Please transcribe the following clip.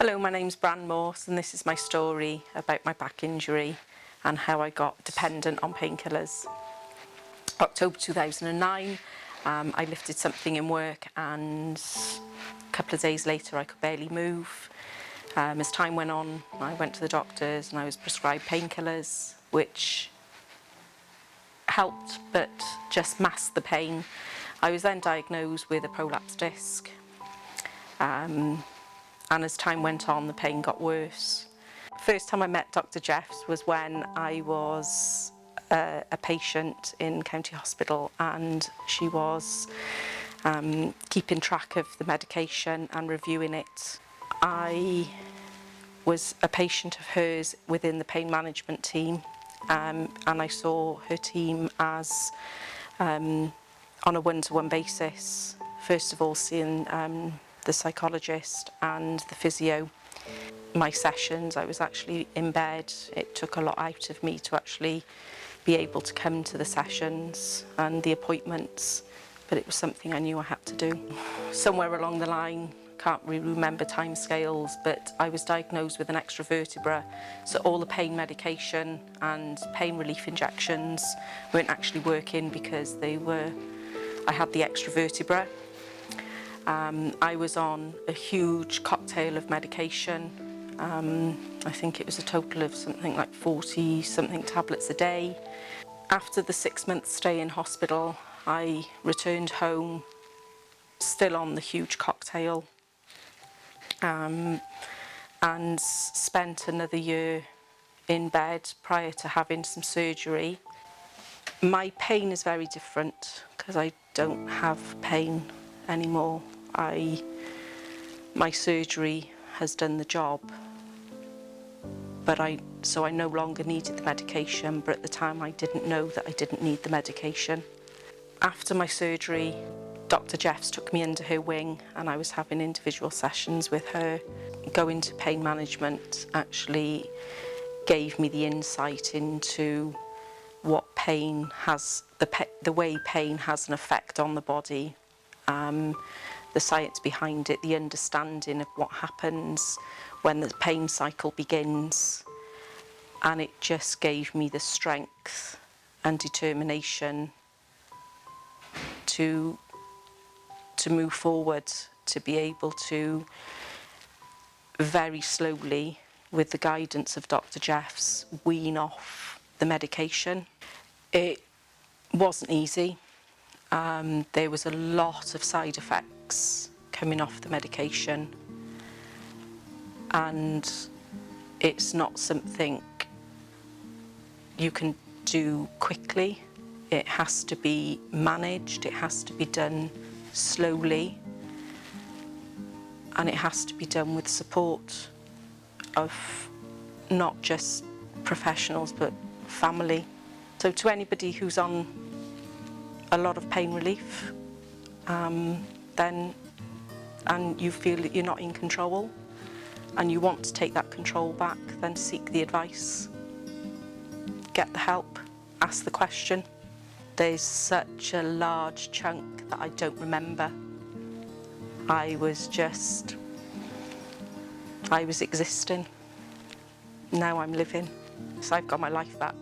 Hello, my name's Bran Morse and this is my story about my back injury and how I got dependent on painkillers. October 2009, I lifted something in work and a couple of days later I could barely move. As time went on, I went to the doctors and I was prescribed painkillers, which helped but just masked the pain. I was then diagnosed with a prolapsed disc. And as time went on, the pain got worse. First time I met Dr. Jeffs was when I was a patient in County Hospital, and she was keeping track of the medication and reviewing it. I was a patient of hers within the pain management team, and I saw her team as on a one-to-one basis. First of all, seeing the psychologist and the physio. My sessions, I was actually in bed. It took a lot out of me to actually be able to come to the sessions and the appointments, but it was something I knew I had to do. Somewhere along the line, can't really remember timescales, but I was diagnosed with an extra vertebra, so all the pain medication and pain relief injections weren't actually working because I had the extra vertebra. I was on a huge cocktail of medication. I think it was a total of something like 40-something tablets a day. After the 6-month stay in hospital, I returned home, still on the huge cocktail, and spent another year in bed prior to having some surgery. My pain is very different because I don't have pain anymore. My surgery has done the job, so I no longer needed the medication, but at the time I didn't know that I didn't need the medication. After my surgery, Dr. Jeffs took me under her wing and I was having individual sessions with her. Going to pain management actually gave me the insight into what pain has, the way pain has an effect on the body. The science behind it, the understanding of what happens when the pain cycle begins, and it just gave me the strength and determination to move forward, to be able to very slowly, with the guidance of Dr. Jeffs, wean off the medication. It wasn't easy. There was a lot of side effects coming off the medication, and it's not something you can do quickly. It has to be managed, it has to be done slowly, and it has to be done with support of not just professionals but family. So to anybody who's on a lot of pain relief, and you feel that you're not in control and you want to take that control back, then seek the advice, get the help, ask the question. There's such a large chunk that I don't remember. I was existing. Now I'm living, so I've got my life back.